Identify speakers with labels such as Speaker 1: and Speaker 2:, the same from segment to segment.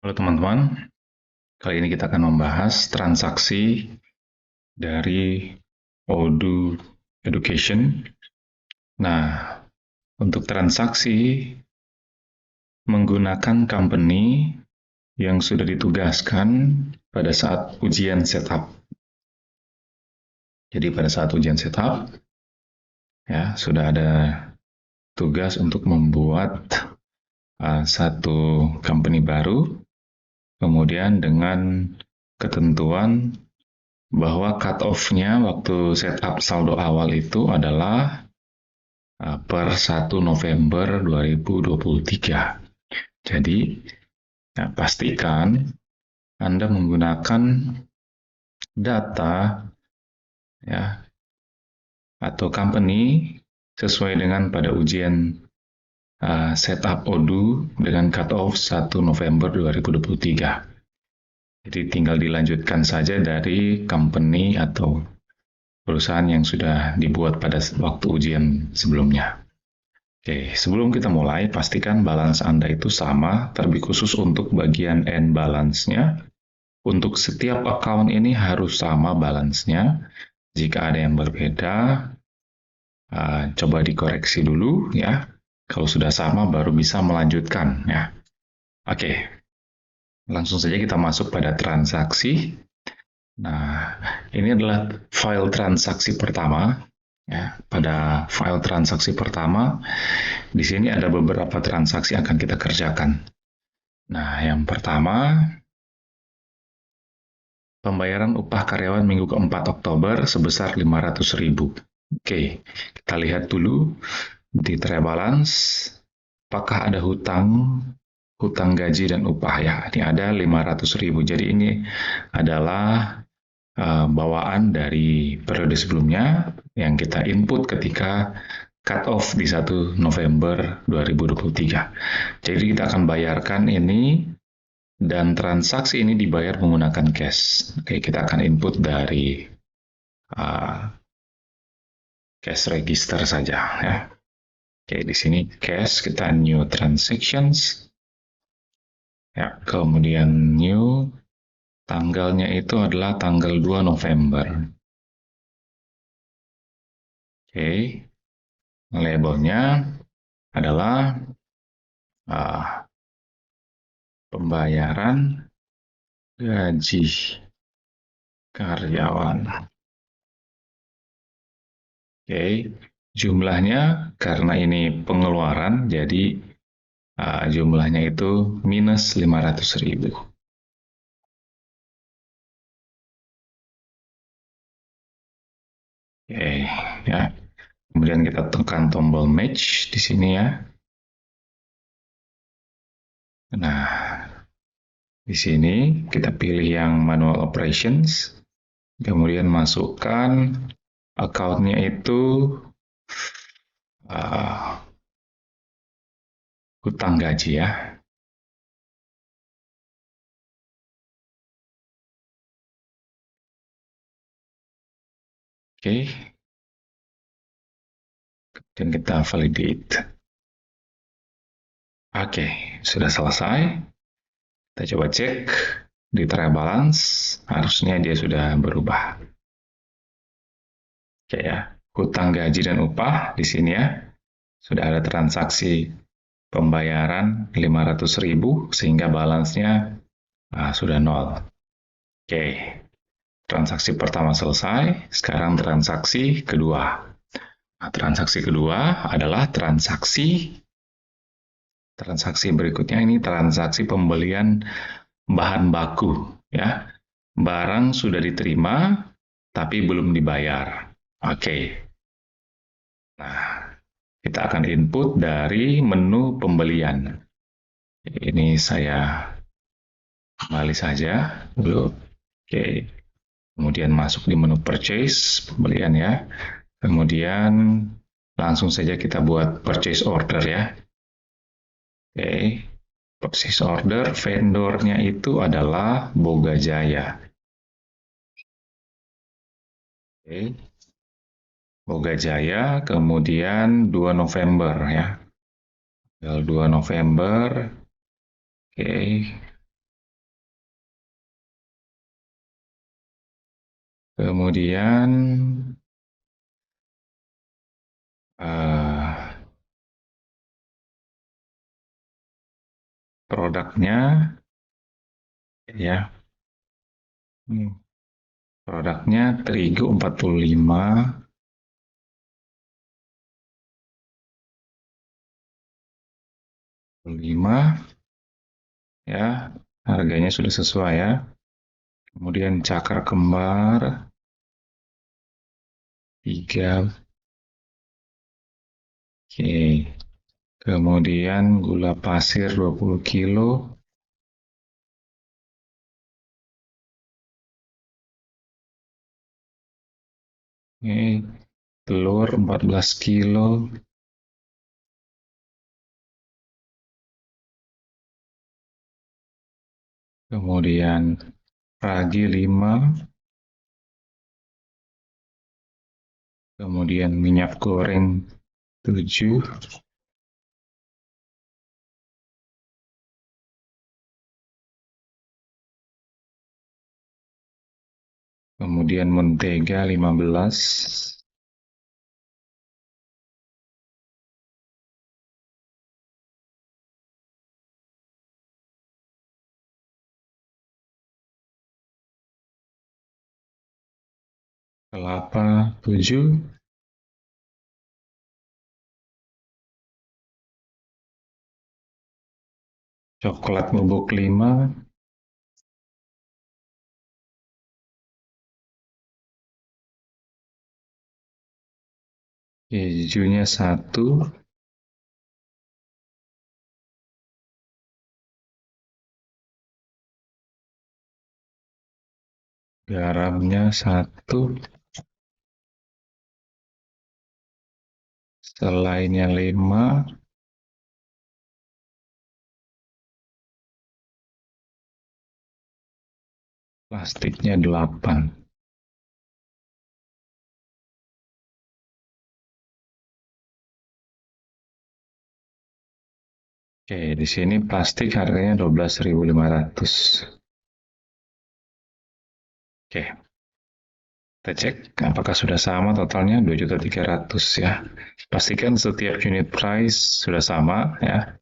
Speaker 1: Halo teman-teman, kali ini kita akan membahas transaksi dari Odoo Education. Nah, untuk transaksi menggunakan company yang sudah ditugaskan pada saat ujian setup. Jadi pada saat ujian setup, ya sudah ada tugas untuk membuat satu company baru, kemudian dengan ketentuan bahwa cut-off-nya waktu setup saldo awal itu adalah per 1 November 2023. Jadi, ya, pastikan Anda menggunakan data ya atau company sesuai dengan pada ujian setup Odoo dengan cut-off 1 November 2023. Jadi tinggal dilanjutkan saja dari company atau perusahaan yang sudah dibuat pada waktu ujian sebelumnya. Oke, sebelum kita mulai, pastikan balance Anda itu sama, terlebih khusus untuk bagian end balance-nya. Untuk setiap account ini harus sama balance-nya. Jika ada yang berbeda, coba dikoreksi dulu ya. Kalau sudah sama, baru bisa melanjutkan ya. Oke, langsung saja kita masuk pada transaksi. Nah, ini adalah file transaksi pertama. Ya, pada file transaksi pertama, di sini ada beberapa transaksi yang akan kita kerjakan. Nah, yang pertama, pembayaran upah karyawan minggu keempat Oktober sebesar 500.000. Oke, kita lihat dulu di tray balance, apakah ada hutang gaji dan upah ya. Ini ada 500.000. Jadi ini adalah bawaan dari periode sebelumnya yang kita input ketika cut off di 1 November 2023. Jadi kita akan bayarkan ini dan transaksi ini dibayar menggunakan cash. Oke, kita akan input dari cash register saja ya. Oke, di sini cash kita new transactions. Ya, kemudian new tanggalnya itu adalah tanggal 2 November. Oke, labelnya adalah pembayaran gaji karyawan. Oke, jumlahnya karena ini pengeluaran, jadi jumlahnya itu minus 500.000. Oke, ya. Kemudian kita tekan tombol match di sini ya. Nah, di sini kita pilih yang manual operations, kemudian masukkan account-nya itu hutang gaji ya. Oke, dan kita validate. Oke, sudah selesai. Kita coba cek di tray balance, harusnya dia sudah berubah. Oke ya, hutang gaji dan upah di sini ya. Sudah ada transaksi pembayaran 500.000 sehingga balance-nya sudah nol. Oke, transaksi pertama selesai, sekarang transaksi kedua. Nah, transaksi kedua adalah transaksi berikutnya ini transaksi pembelian bahan baku ya. Barang sudah diterima tapi belum dibayar. Oke. Nah, kita akan input dari menu pembelian. Ini saya kembali saja dulu. Oke. Kemudian masuk di menu purchase pembelian ya. Kemudian langsung saja kita buat purchase order ya. Oke, purchase order vendornya itu adalah Boga Jaya. Oke, Boga Jaya, kemudian 2 November ya. Tanggal 2 November. Oke, Kemudian uh, produknya, ya, produknya terigu 45, ya, harganya sudah sesuai ya. Kemudian cakar kembar 3, oke. Kemudian gula pasir 20 kilo, oke. Telur 14 kilo, kemudian ragi 5, kemudian minyak goreng 7, kemudian mentega 15, kelapa 7, coklat bubuk 5, kejunya 1, garamnya 1, selainya 5, plastiknya 8. Oke, di sini plastik harganya 12.500. Oke, kita cek apakah sudah sama totalnya 2.300.000 ya. Pastikan setiap unit price sudah sama ya.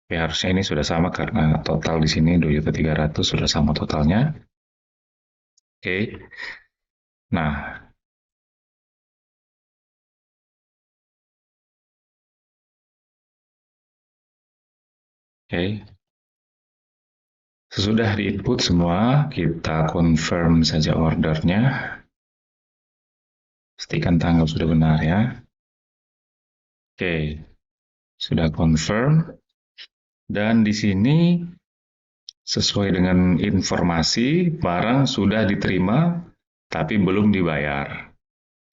Speaker 1: Oke, harusnya ini sudah sama karena total di sini 2.300.000 sudah sama totalnya. Oke. Nah, oke. Sesudah di-input semua, kita confirm saja ordernya. Pastikan tanggal sudah benar ya. Oke, sudah confirm. Dan di sini sesuai dengan informasi, barang sudah diterima tapi belum dibayar.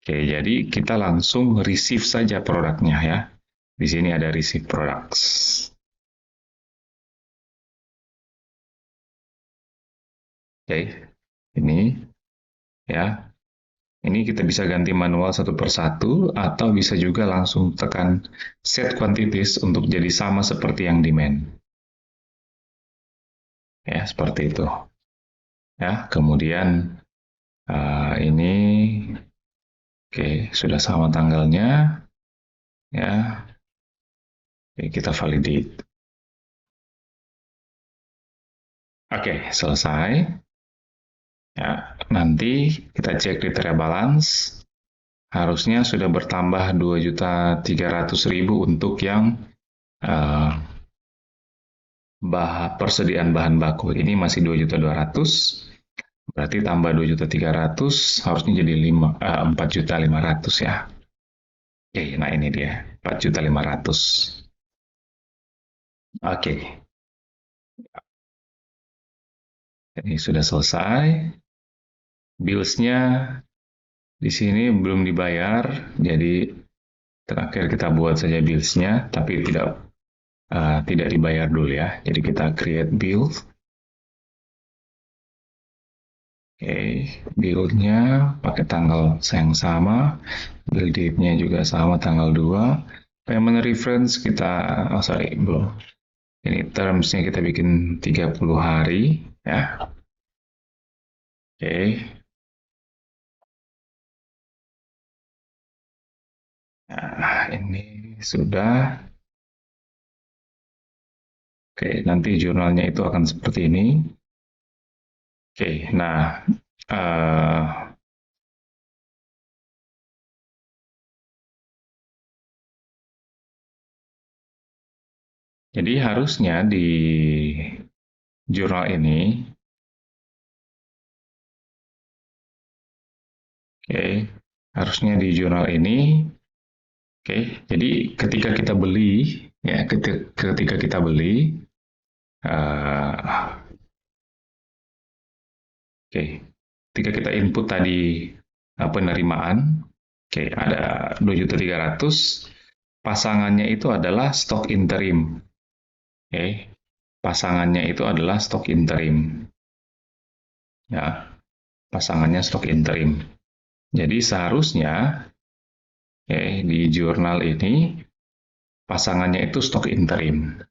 Speaker 1: Oke, jadi kita langsung receive saja produknya ya. Di sini ada receive products. Oke, ini ya. Ini kita bisa ganti manual satu persatu atau bisa juga langsung tekan set quantities untuk jadi sama seperti yang demand. Ya, seperti itu. Ya, kemudian ini oke, sudah sama tanggalnya. Ya, oke, kita validate. Oke, selesai. Ya, nanti kita cek kriteria balance. Harusnya sudah bertambah 2.300.000 untuk yang persediaan bahan baku. Ini masih 2.200.000. Berarti tambah 2.300.000 harusnya jadi 4.500.000 ya. Oke, nah ini dia 4.500.000. Oke, ini sudah selesai. Bills-nya di sini belum dibayar, jadi terakhir kita buat saja bills-nya, tapi tidak dibayar dulu ya. Jadi kita create bill. Oke, bill-nya pakai tanggal yang sama, bill date-nya juga sama tanggal 2. Payment reference kita, belum. Ini terms-nya kita bikin 30 hari ya. Oke. Nah, ini sudah. Oke, nanti jurnalnya itu akan seperti ini. Oke, nah, eh, jadi harusnya di jurnal ini, oke, harusnya di jurnal ini, oke, jadi ketika kita beli, ya, ketika kita beli, eh, oke, ketika kita input tadi penerimaan, oke, ada 2.300.000, pasangannya itu adalah stok interim. Oke, pasangannya itu adalah stok interim. Ya, pasangannya stok interim. Jadi seharusnya di jurnal ini pasangannya itu stok interim.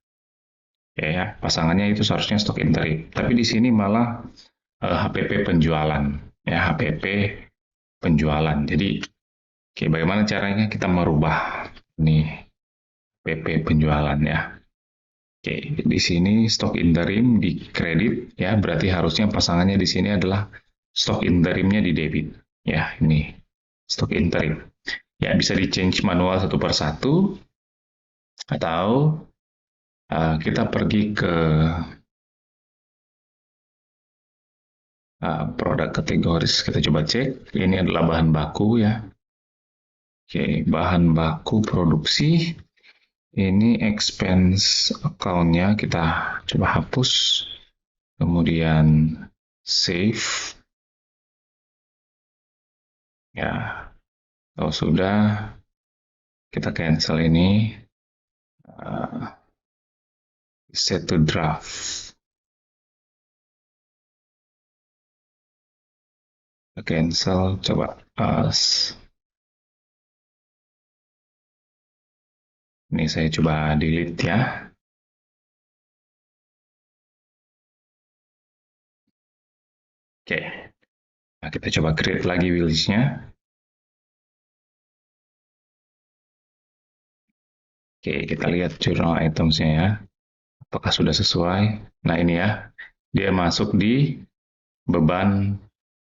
Speaker 1: Ya, pasangannya itu seharusnya stok interim. Tapi di sini malah HPP penjualan. Ya, HPP penjualan. Jadi, oke, bagaimana caranya kita merubah nih PP penjualan ya. Oke, di sini stok interim di kredit ya, berarti harusnya pasangannya di sini adalah stok interimnya di debit. Ya, ini stok interim. Ya, bisa di change manual satu per satu atau kita pergi ke produk kategoris, kita coba cek. Ini adalah bahan baku ya. Oke, bahan baku produksi. Ini expense account-nya kita coba hapus. Kemudian save. Ya, kalau sudah kita cancel ini. Set to draft. Kita cancel, coba ini saya coba delete ya. Oke, nah, kita coba create lagi listnya. Oke, kita lihat journal items-nya ya. Apakah sudah sesuai? Nah ini ya, dia masuk di beban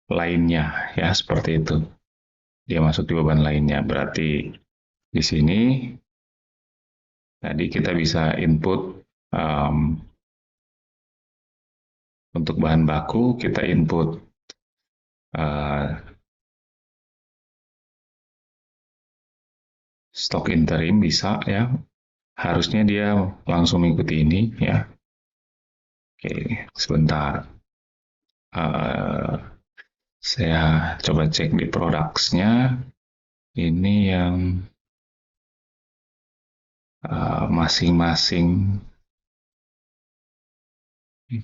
Speaker 1: lainnya ya, seperti itu. Dia masuk di beban lainnya. Berarti di sini tadi kita bisa input untuk bahan baku, kita input stok interim bisa ya. Harusnya dia langsung mengikuti ini ya. Oke, sebentar. Saya coba cek di products-nya. Ini yang masing-masing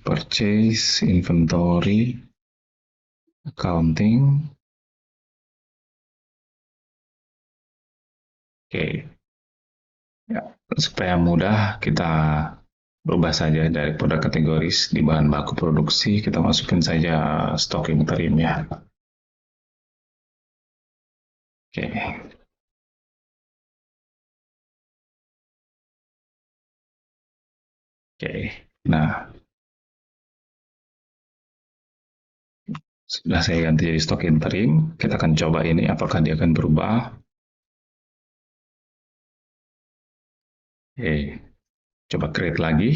Speaker 1: purchase, inventory, accounting. Oke, ya, supaya mudah kita berubah saja dari produk kategoris di bahan baku produksi, kita masukin saja stok interim ya. Oke. Oke, nah sudah saya ganti jadi stok interim. Kita akan coba ini apakah dia akan berubah. Oke, coba create lagi.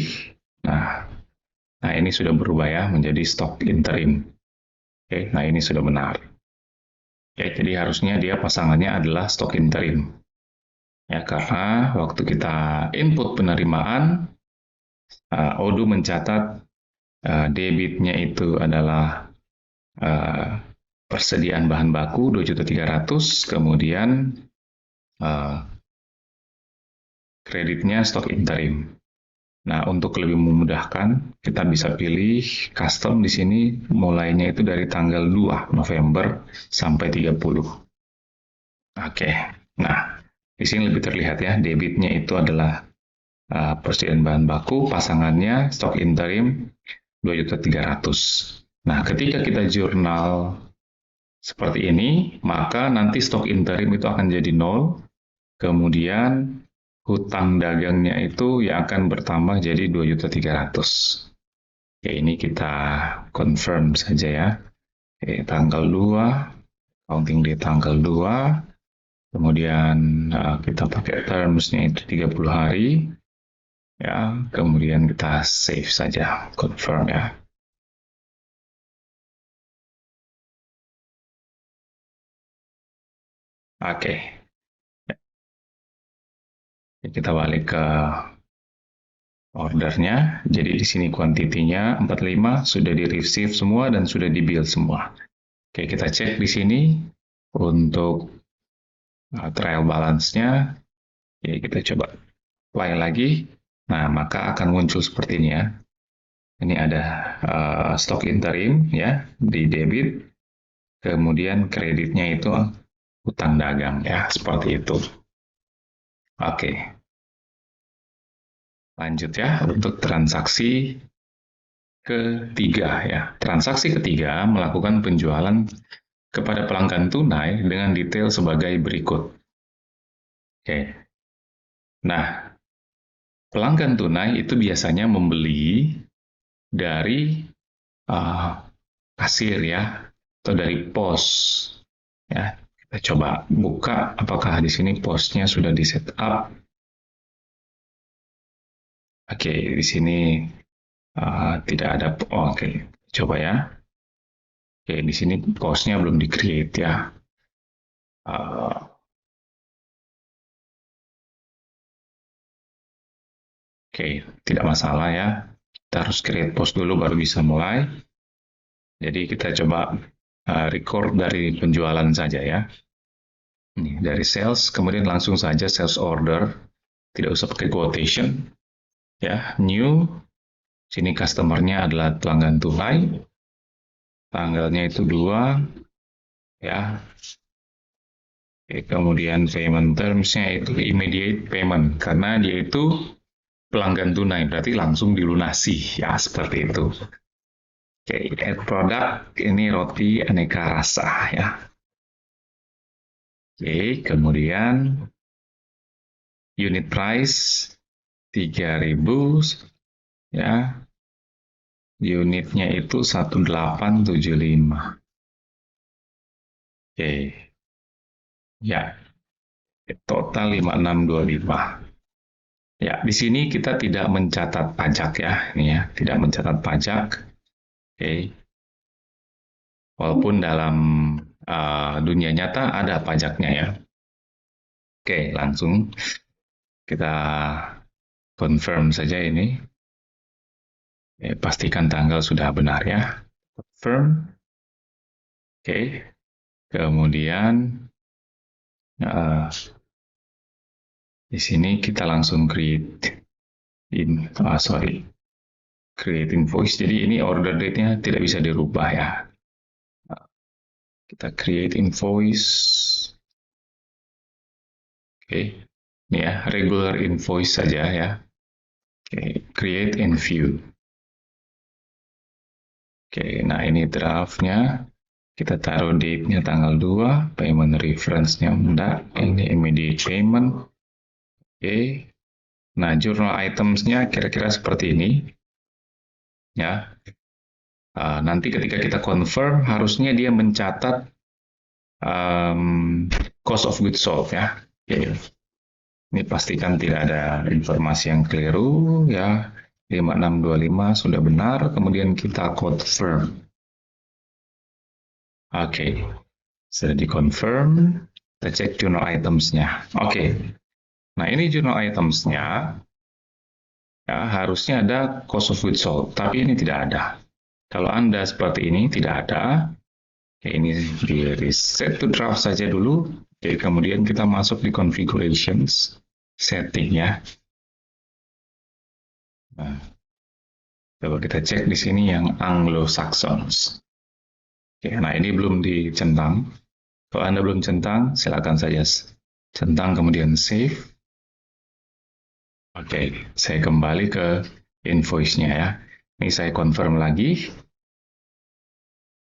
Speaker 1: Nah, ini sudah berubah ya menjadi stok interim. Oke, nah ini sudah benar. Oke, jadi harusnya dia pasangannya adalah stok interim. Ya, karena waktu kita input penerimaan, Odoo mencatat debitnya itu adalah persediaan bahan baku 2.300.000, kemudian kreditnya stok interim. Nah, untuk lebih memudahkan, kita bisa pilih custom di sini mulainya itu dari tanggal 2 November sampai 30. Oke. Nah, di sini lebih terlihat ya, debitnya itu adalah persediaan bahan baku, pasangannya stok interim 2.300.000. Nah, ketika kita jurnal seperti ini, maka nanti stok interim itu akan jadi 0, kemudian hutang dagangnya itu yang akan bertambah jadi 2.300.000. Oke, ini kita confirm saja ya. Oke, tanggal 2, counting di tanggal 2, kemudian kita pakai termsnya itu 30 hari, ya, kemudian kita save saja, confirm ya. Oke, kita balik ke ordernya. Jadi di sini kuantitinya 45 sudah di receive semua dan sudah di bill semua. Oke, kita cek di sini untuk trial balance-nya. Ya, kita coba apply lagi. Nah, maka akan muncul seperti ini ya. Ini ada stok interim ya di debit. Kemudian kreditnya itu hutang dagang ya, seperti itu. Oke. Lanjut ya untuk transaksi ketiga ya. Transaksi ketiga melakukan penjualan kepada pelanggan tunai dengan detail sebagai berikut. Oke. Nah, pelanggan tunai itu biasanya membeli dari kasir ya atau dari pos ya. Kita coba buka apakah di sini posnya sudah di setup. Oke, di sini tidak ada. Oke, coba ya. Oke, di sini posnya belum di create ya. Oke, tidak masalah ya. Kita harus create post dulu baru bisa mulai. Jadi kita coba record dari penjualan saja ya. Ini dari sales, kemudian langsung saja sales order. Tidak usah pakai quotation. Ya, new. Sini customer-nya adalah pelanggan tunai. Tanggalnya itu 2. Ya. Oke, kemudian payment terms-nya itu immediate payment. Karena dia itu pelanggan tunai, berarti langsung dilunasi. Ya, seperti itu. Oke, add product. Ini roti aneka rasa ya. Oke, kemudian unit price 3.000 ya. Unitnya itu 1875. Oke. Ya, total 5625. Ya, di sini kita tidak mencatat pajak ya, ini ya, tidak mencatat pajak. Oke. Walaupun dalam dunia nyata ada pajaknya ya. Oke, langsung kita confirm saja ini. Pastikan tanggal sudah benar ya. Confirm. Oke. Kemudian di sini kita langsung create create invoice. Jadi ini order date-nya tidak bisa dirubah ya. Kita create invoice. Oke. Ini ya, regular invoice saja ya. Oke, create and view. Oke, nah ini draftnya. Kita taruh date-nya tanggal 2, payment reference-nya enggak, ini immediate payment. Oke. Nah, journal items-nya kira-kira seperti ini. Ya. Nanti ketika kita confirm, harusnya dia mencatat cost of goods sold ya. Oke. Ini pastikan tidak ada informasi yang keliru ya. 5625 sudah benar, kemudian kita confirm. Oke, sudah di-confirm. Kita cek journal items-nya. Oke, nah ini journal items-nya. Ya, harusnya ada cost of goods sold, tapi ini tidak ada. Kalau Anda seperti ini, tidak ada. Oke, ini di reset to draft saja dulu. Oke, kemudian kita masuk di configurations, setting ya. Nah, coba kita cek di sini yang Anglo-Saxons. Oke, nah ini belum dicentang. Kalau Anda belum centang, silakan saja centang kemudian save. Oke, saya kembali ke invoice-nya ya. Ini saya confirm lagi.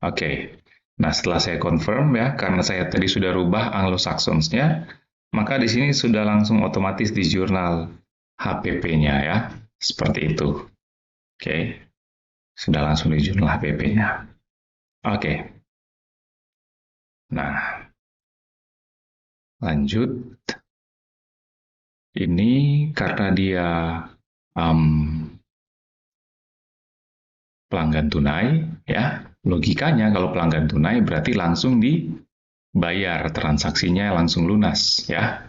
Speaker 1: Oke. Nah, setelah saya confirm ya, karena saya tadi sudah rubah Anglo-Saxons-nya, maka di sini sudah langsung otomatis di jurnal HPP-nya ya. Seperti itu. Oke. Sudah langsung di jurnal HPP-nya. Oke. Nah, lanjut. Ini karena dia um, pelanggan tunai, ya. Logikanya kalau pelanggan tunai berarti langsung dibayar, transaksinya langsung lunas, ya.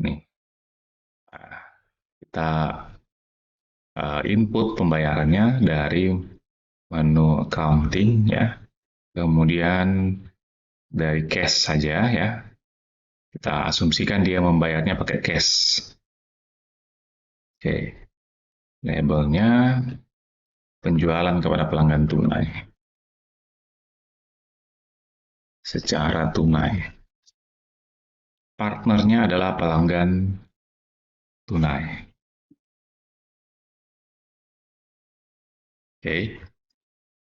Speaker 1: Nih, kita input pembayarannya dari menu accounting, ya. Kemudian dari cash saja, ya. Kita asumsikan dia membayarnya pakai cash. Oke, labelnya penjualan kepada pelanggan tunai. Secara tunai. Partnernya adalah pelanggan tunai. Oke.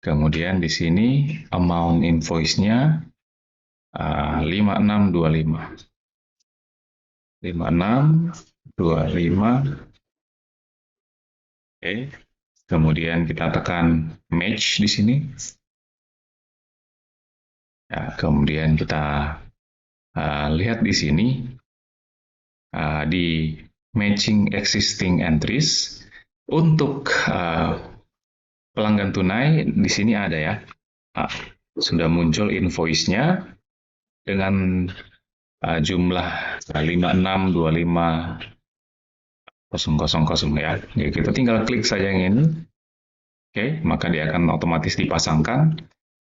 Speaker 1: Kemudian di sini amount invoice-nya 5625. 5625. Oke. Kemudian kita tekan match di sini. Ya, kemudian kita lihat di sini di matching existing entries untuk pelanggan tunai di sini ada ya. Sudah muncul invoice-nya dengan jumlah 5625000 ya. Jadi kita tinggal klik saja yang ini. Oke, maka dia akan otomatis dipasangkan.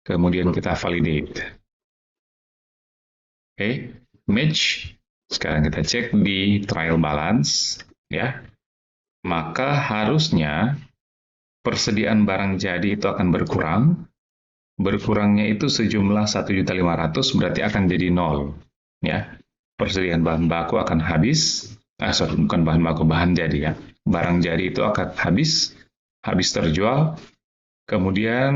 Speaker 1: Kemudian kita validate. Oke, match. Sekarang kita cek di trial balance ya. Maka harusnya persediaan barang jadi itu akan berkurang. Berkurangnya itu sejumlah 1.500.000 berarti akan jadi 0 ya. Persediaan bahan baku akan habis. Bukan bahan baku, bahan jadi ya. Barang jadi itu akan habis terjual. Kemudian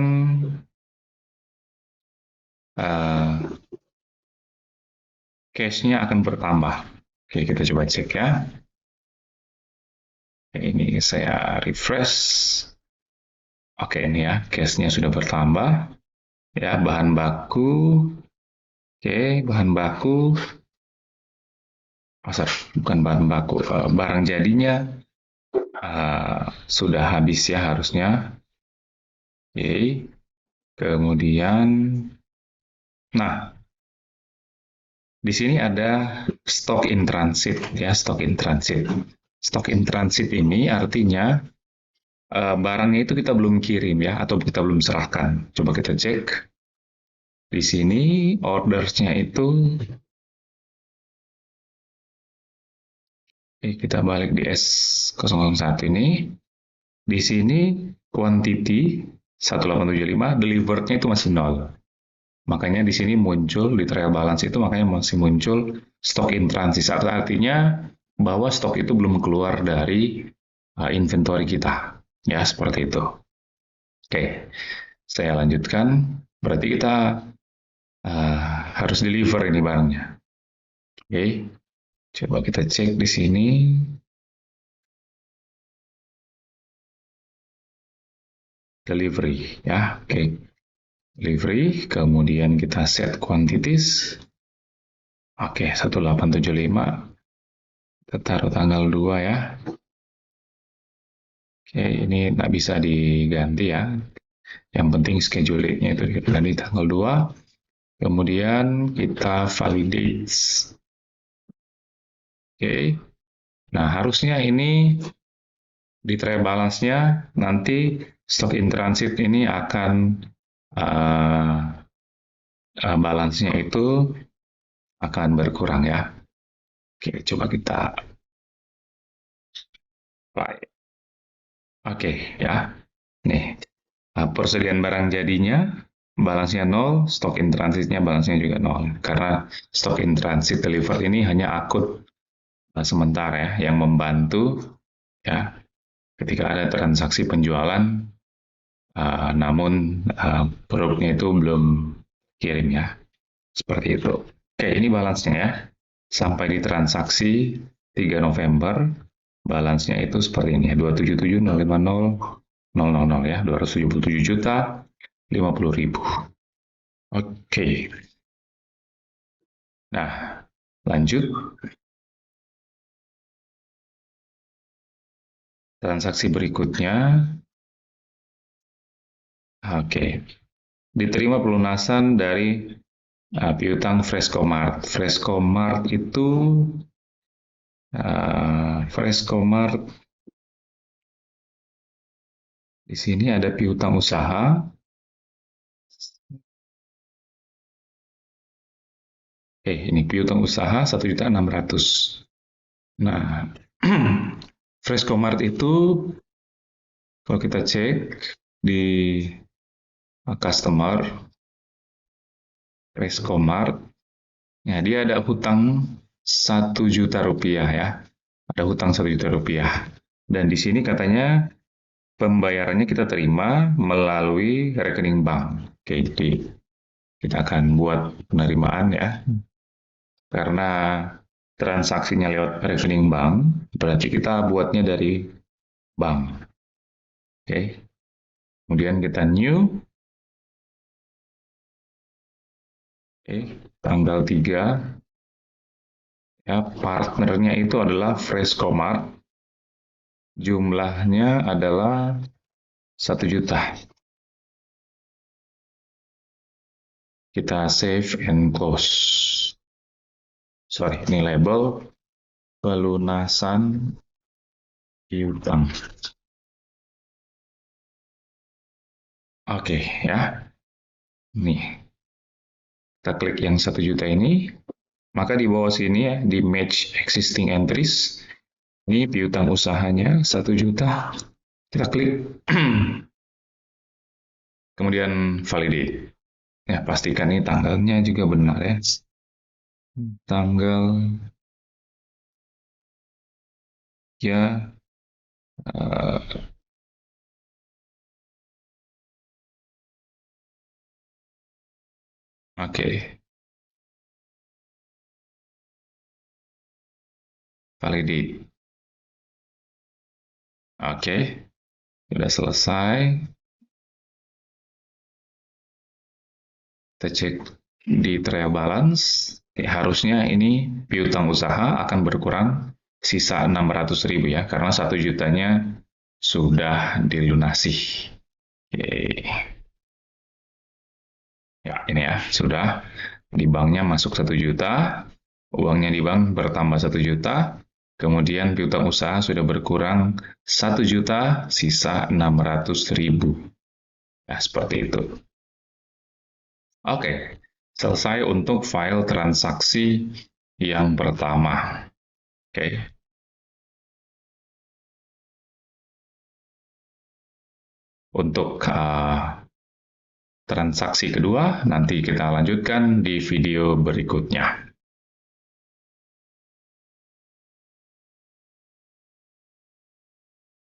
Speaker 1: cash-nya akan bertambah. Oke, kita coba cek ya. Ini saya refresh. Oke, ini ya, cash-nya sudah bertambah. Ya, bahan baku. Oke, bahan baku. Bukan bahan baku, barang jadinya sudah habis ya harusnya. Oke, kemudian, nah, di sini ada stock in transit ya, stock in transit. Stock in transit ini artinya barangnya itu kita belum kirim ya, atau kita belum serahkan. Coba kita cek. Di sini ordersnya itu, kita balik di S001 ini. Di sini quantity 1875, delivered-nya itu masih 0. Makanya di sini muncul di trial balance itu makanya masih muncul stock in transit. Artinya bahwa stok itu belum keluar dari inventory kita. Ya, seperti itu. Oke, saya lanjutkan. Berarti kita harus deliver ini barangnya. Oke, coba kita cek di sini. Delivery, ya, oke. Delivery, kemudian kita set quantities. Oke, 1875. Kita taruh tanggal 2 ya. Oke, ini nggak bisa diganti ya. Yang penting schedule-nya itu di tanggal 2. Kemudian kita validate. Oke. Nah, harusnya ini di trial balance-nya nanti stock in transit ini akan balance-nya itu akan berkurang ya. Oke, coba kita apply. Oke, ya. Nih, persediaan barang jadinya balance-nya 0, stock in transit-nya balance-nya juga 0. Karena stock in transit deliver ini hanya akun sementara ya, yang membantu ya ketika ada transaksi penjualan namun produknya itu belum kirim ya. Seperti itu. Oke, ini balance-nya ya. Sampai di transaksi 3 November, balance-nya itu seperti ini ya, 277.050.000 ya, 277.050.000. Oke. Nah, lanjut. Transaksi berikutnya. Oke. Diterima pelunasan dari piutang Frescomart. Frescomart itu Frescomart di sini ada piutang usaha. Ini piutang usaha 1.600.000. Nah, Frescomart itu kalau kita cek di customer Frescomart, ya dia ada hutang 1 juta rupiah ya, ada hutang 1 juta rupiah. Dan di sini katanya pembayarannya kita terima melalui rekening bank. Oke, jadi kita akan buat penerimaan ya, karena transaksinya lewat rekening bank, berarti kita buatnya dari bank. Oke, kemudian kita new. Tanggal 3, ya, partnernya itu adalah Frescomart, jumlahnya adalah 1 juta. Kita save and close. Sorry, ini label pelunasan piutang. Oke, ya. Nih, kita klik yang 1 juta ini, maka di bawah sini ya, di match existing entries, ini piutang usahanya 1 juta. Kita klik, kemudian validate. Ya, pastikan ini tanggalnya juga benar ya. Tanggal ya oke. Validate. Oke. Sudah selesai. Kita cek di trial balance. Harusnya ini piutang usaha akan berkurang sisa 600.000 ya, karena 1 jutanya sudah dilunasi. Oke. Ya, ini ya, sudah di banknya masuk 1 juta, uangnya di bank bertambah 1 juta, kemudian piutang usaha sudah berkurang 1 juta, sisa 600.000. Ya, seperti itu. Oke, selesai untuk file transaksi yang pertama. Oke. Untuk transaksi kedua, nanti kita lanjutkan di video berikutnya.